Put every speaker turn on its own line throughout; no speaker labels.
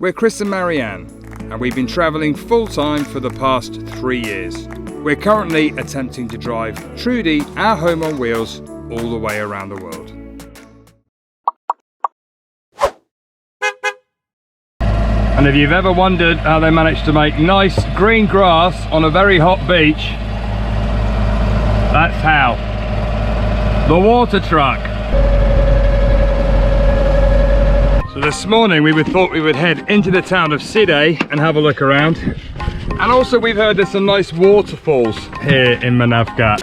We're Chris and Marianne, and we've been travelling full-time for the past 3 years. We're currently attempting to drive Trudy, our home on wheels, all the way around the world. And if you've ever wondered how they managed to make nice green grass on a very hot beach, that's how. The water truck. So this morning we thought we would head into the town of Side and have a look around. And also we've heard there's some nice waterfalls here in Manavgat.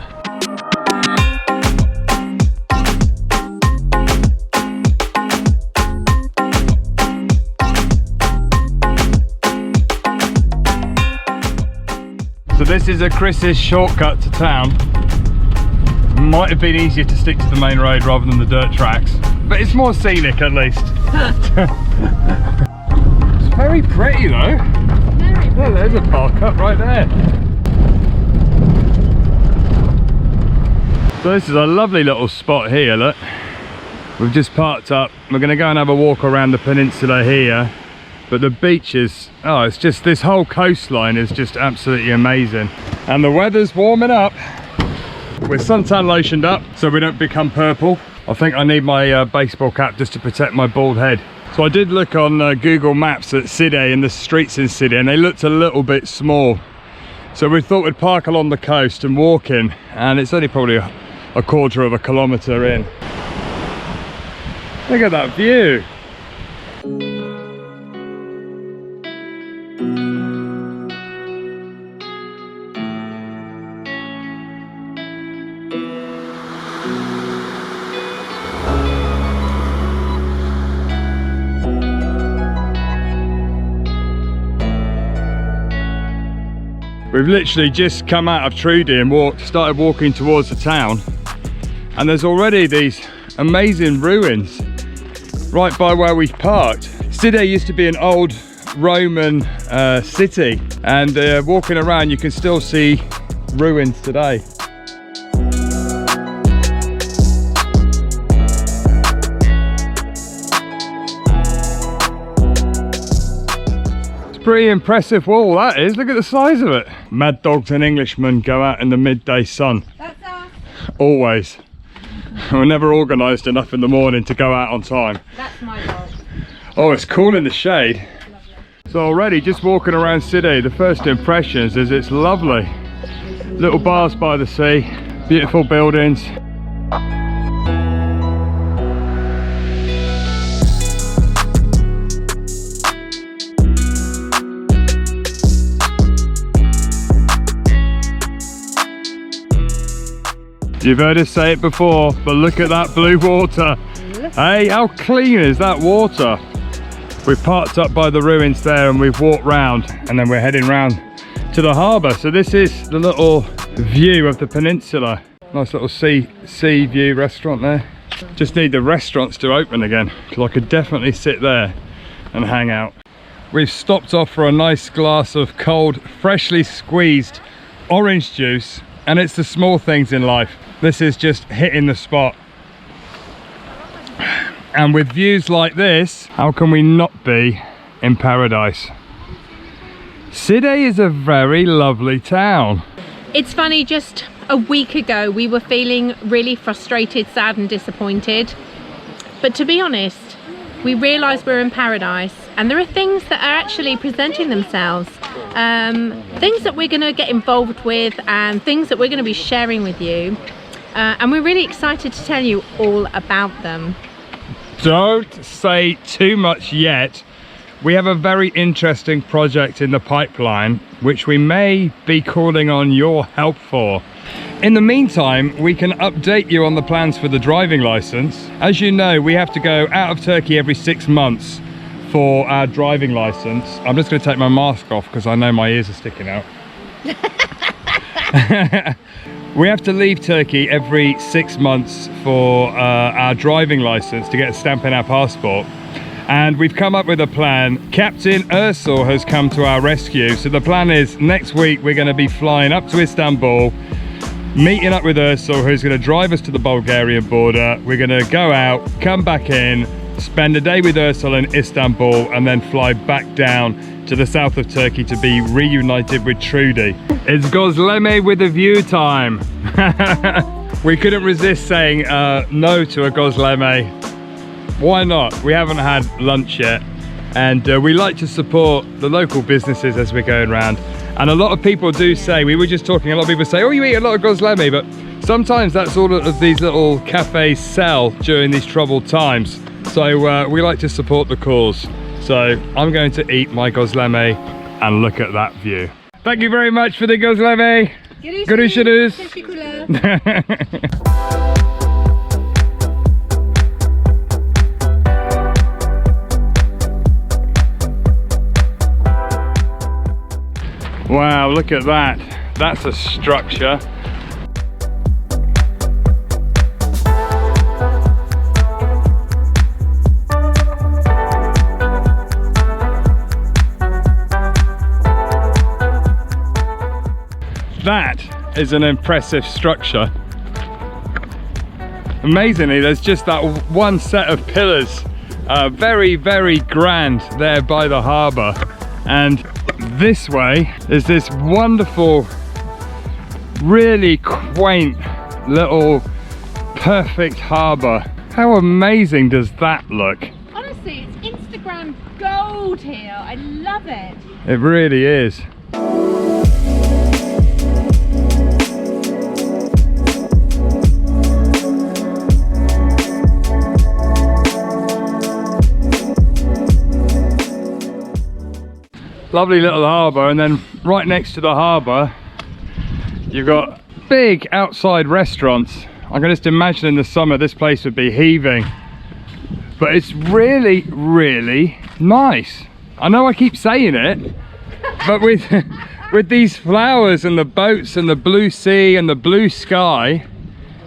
So this is Chris's shortcut to town. Might have been easier to stick to the main road rather than the dirt tracks, but it's more scenic at least. It's very pretty though. Very pretty. Oh, there's a park up right there. So this is a lovely little spot here, look. We've just parked up. We're going to go and have a walk around the peninsula here. But the beach is, oh, it's just, this whole coastline is just absolutely amazing. And the weather's warming up. We're suntan lotioned up so we don't become purple. I think I need my baseball cap just to protect my bald head. So I did look on Google Maps at Side and the streets in Side, and they looked a little bit small. So we thought we'd park along the coast and walk in, and it's only probably a quarter of a kilometre in. Look at that view. We've literally just come out of Trudy and started walking towards the town, and there's already these amazing ruins right by where we've parked. Side used to be an old Roman city, and walking around you can still see ruins today. Pretty impressive wall that is. Look at the size of it. Mad dogs and Englishmen go out in the midday sun.
That's us.
Always. We're never organised enough in the morning to go out on time.
That's my dog.
Oh, it's cool in the shade.
Lovely.
So already just walking around Side, the first impressions is it's lovely. Little bars by the sea, beautiful buildings. You've heard us say it before, but look at that blue water. Hey, how clean is that water? We've parked up by the ruins there and we've walked round, and then we're heading round to the harbour. So this is the little view of the peninsula. Nice little sea view restaurant there. Just need the restaurants to open again, because I could definitely sit there and hang out. We've stopped off for a nice glass of cold, freshly squeezed orange juice, and it's the small things in life. This is just hitting the spot. And with views like this, how can we not be in paradise? Side is a very lovely town.
It's funny, just a week ago we were feeling really frustrated, sad and disappointed. But to be honest, we realised we're in paradise, and there are things that are actually presenting themselves. Things that we're going to get involved with and things that we're going to be sharing with you. And we're really excited to tell you all about them.
Don't say too much yet. We have a very interesting project in the pipeline, which we may be calling on your help for. In the meantime, we can update you on the plans for the driving license. As you know, we have to go out of Turkey every 6 months for our driving license. I'm just going to take my mask off because I know my ears are sticking out. We have to leave Turkey every 6 months for our driving license to get a stamp in our passport. And we've come up with a plan. Captain Ursel has come to our rescue. So the plan is next week we're going to be flying up to Istanbul, meeting up with Ursel, who's going to drive us to the Bulgarian border. We're going to go out, come back in, spend a day with Ursula in Istanbul, and then fly back down to the south of Turkey to be reunited with Trudy. It's Gözleme with a view time. We couldn't resist saying no to a Gözleme. Why not? We haven't had lunch yet, and we like to support the local businesses as we're going around. And a lot of people do say, we were just talking, a lot of people say, oh, you eat a lot of Gözleme, but sometimes that's all of these little cafes sell during these troubled times. So we like to support the cause. So I'm going to eat my Gözleme and look at that view. Thank you very much for the Gözleme. Görüşürüz. Wow, look at that. That's a structure. That is an impressive structure. Amazingly, there's just that one set of pillars, very, very grand there by the harbour. And this way is this wonderful, really quaint little perfect harbour. How amazing does that look?
Honestly, it's Instagram gold here. I love it.
It really is. Lovely little harbour, and then right next to the harbour you've got big outside restaurants. I can just imagine in the summer this place would be heaving, but it's really, really nice. I know I keep saying it, but with these flowers and the boats and the blue sea and the blue sky,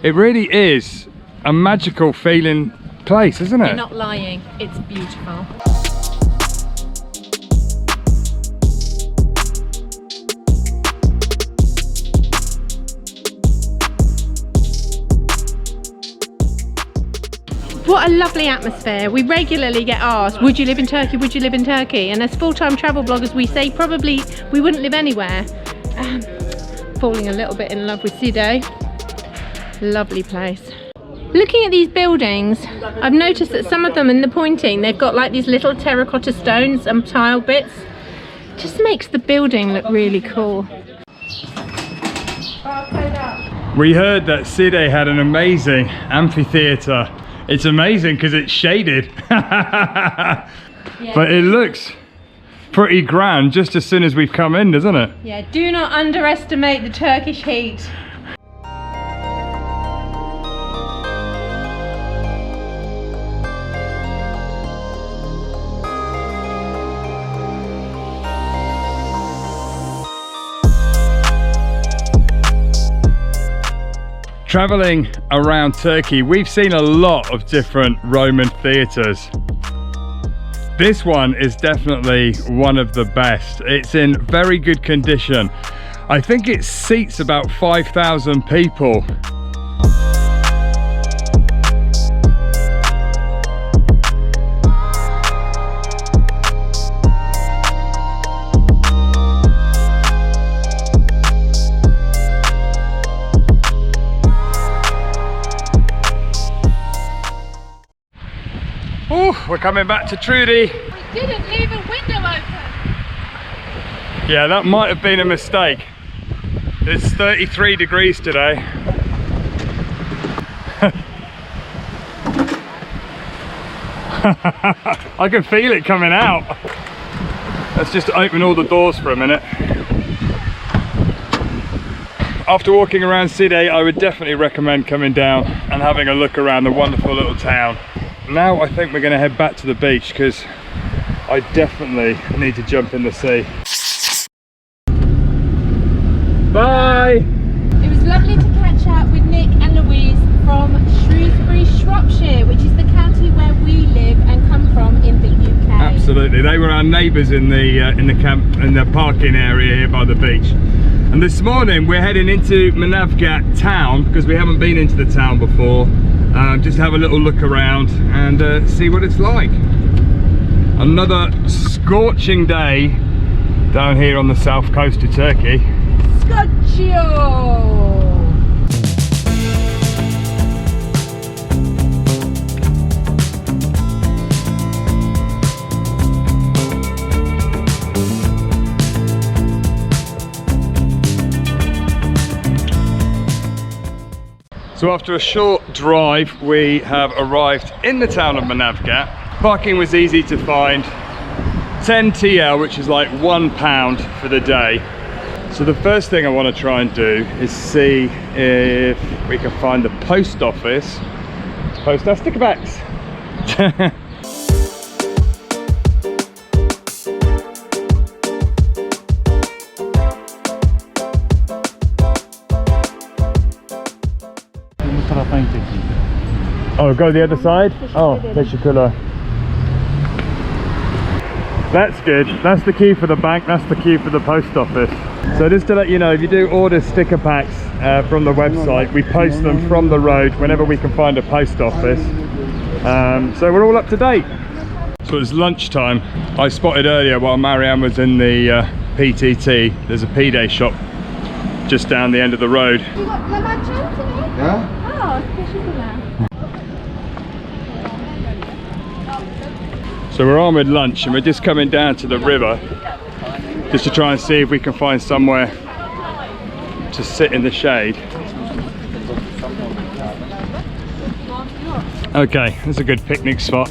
it really is a magical feeling place, isn't it?
You're not lying, it's beautiful. What a lovely atmosphere. We regularly get asked, would you live in Turkey? Would you live in Turkey? And as full-time travel bloggers, we say probably we wouldn't live anywhere. Falling a little bit in love with Side. Lovely place. Looking at these buildings, I've noticed that some of them in the pointing, they've got like these little terracotta stones and tile bits. Just makes the building look really cool.
We heard that Side had an amazing amphitheatre. It's amazing because it's shaded.
Yeah.
But it looks pretty grand just as soon as we've come in, doesn't it?
Yeah, do not underestimate the Turkish heat.
Traveling around Turkey, we've seen a lot of different Roman theatres. This one is definitely one of the best. It's in very good condition. I think it seats about 5,000 people. We're coming back to Trudy.
We didn't leave a window open.
Yeah, that might have been a mistake. It's 33 degrees today. I can feel it coming out. Let's just open all the doors for a minute. After walking around Side, I would definitely recommend coming down and having a look around the wonderful little town. Now I think we're going to head back to the beach because I definitely need to jump in the sea. Bye!
It was lovely to catch up with Nick and Louise from Shrewsbury, Shropshire, which is the county where we live and come from in the UK.
Absolutely, they were our neighbours in the parking area here by the beach. And this morning we're heading into Manavgat town because we haven't been into the town before. just have a little look around and see what it's like. Another scorching day down here on the south coast of Turkey.
Scotchio!
So after a short drive, we have arrived in the town of Manavgat. Parking was easy to find. 10 TL, which is like £1 for the day. So the first thing I want to try and do is see if we can find the post office to post our sticker packs. Oh, go the other side? Oh, teşekkürler. That's good. That's the key for the bank, that's the key for the post office. So just to let you know, if you do order sticker packs from the website, we post them from the road whenever we can find a post office. So we're all up to date. So it's lunchtime. I spotted earlier while Marianne was in the PTT, there's a P-Day shop just down the end of the road.
You got the matcha today?
Yeah?
Oh, teşekkürler.
So we're on with lunch and we're just coming down to the river just to try and see if we can find somewhere to sit in the shade. Okay, that's a good picnic spot.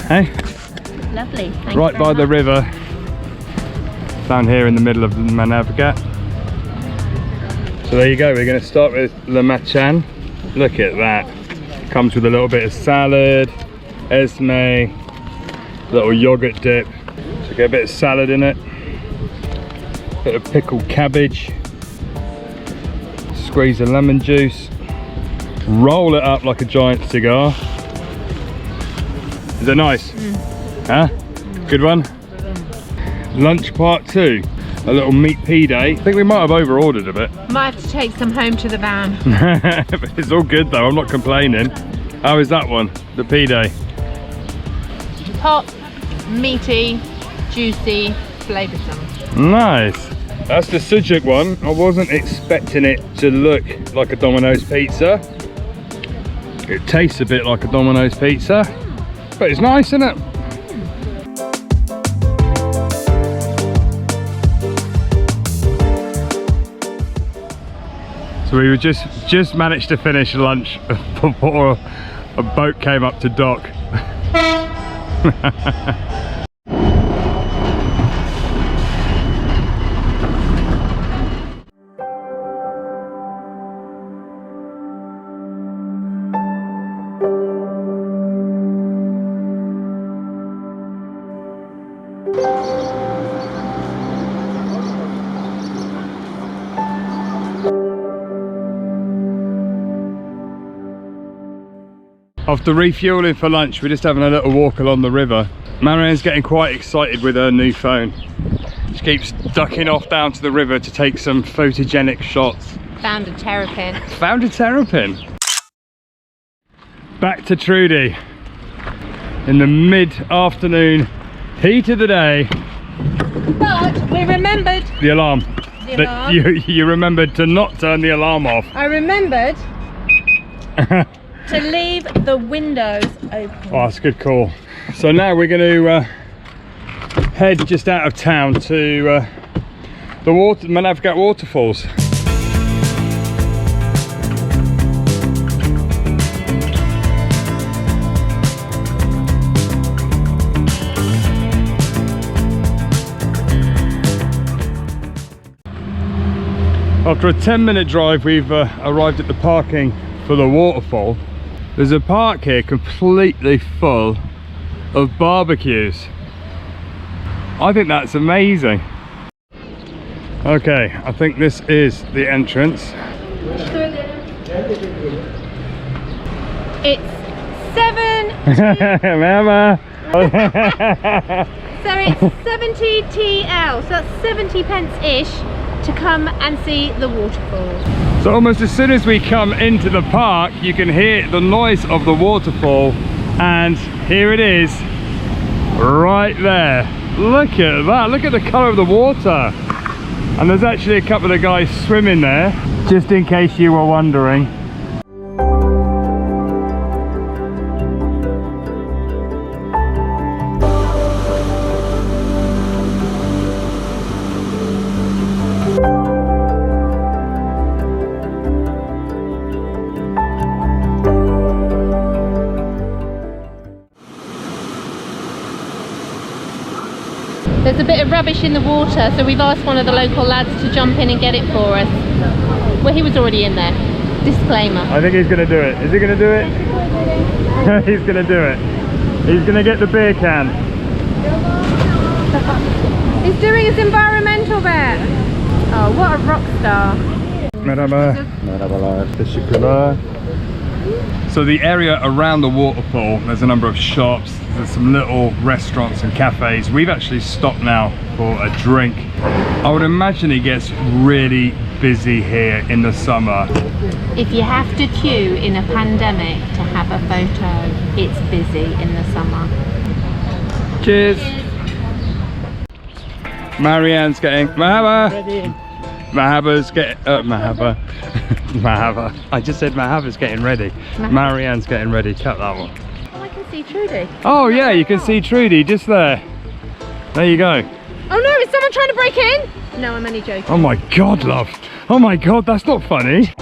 Hey?
Lovely. Thank
Right
you
by
very
the river, down here in the middle of Manavgat. So there you go, we're going to start with Lamachan. Look at that. Comes with a little bit of salad, esme, little yogurt dip. So get a bit of salad in it, bit of pickled cabbage, squeeze of lemon juice, roll it up like a giant cigar. Is it nice? Huh? Good one? Lunch part 2. A little meat P-Day. I think we might have over ordered a bit.
Might have to take some home to the van.
It's all good though, I'm not complaining. How is that one? The P-Day?
Hot, meaty, juicy, flavoursome.
Nice. That's the sucuk one. I wasn't expecting it to look like a Domino's pizza. It tastes a bit like a Domino's pizza, but it's nice, isn't it? So we were just managed to finish lunch before a boat came up to dock. After refueling for lunch, we're just having a little walk along the river. Marianne's getting quite excited with her new phone. She keeps ducking off down to the river to take some photogenic shots.
Found a terrapin.
Found a terrapin. Back to Trudy in the mid-afternoon heat of the day.
But we remembered
The alarm.
the
That
alarm.
you remembered to not turn the alarm off.
I remembered to leave the windows open.
Oh, that's a good call. So now we're going to head just out of town to the Manavgat waterfalls. After a 10-minute drive, we've arrived at the parking for the waterfall. There's a park here completely full of barbecues. I think that's amazing. Okay, I think this is the entrance.
It's 7.
Mama!
So it's 70 TL, so that's 70 pence ish to come and see the waterfall.
So almost as soon as we come into the park, you can hear the noise of the waterfall, and here it is, right there. Look at that, look at the colour of the water. And there's actually a couple of guys swimming there, just in case you were wondering.
There's a bit of rubbish in the water, so we've asked one of the local lads to jump in and get it for us. Well, he was already in there. Disclaimer.
I think he's going to do it. Is he going to do it? He's going to do it. He's going to get the beer can.
He's doing his environmental bit. Oh, what a rock star.
Merhaba. Merhabalar. Teşekkürler. So the area around the waterfall, there's a number of shops, there's some little restaurants and cafes. We've actually stopped now for a drink. I would imagine it gets really busy here in the summer.
If you have to queue in a pandemic to have a photo, it's busy in the summer.
Cheers. Marianne's getting Mahaba. Mahaba's getting Mahaba. Mahaba. I just said Mahaba's getting ready. Marianne's getting ready. Cut that one.
Oh, I can see Trudy.
Oh yeah, you can see Trudy just there. There you go.
Oh no, is someone trying to break in? No, I'm only joking.
Oh my God, love. Oh my God, that's not funny.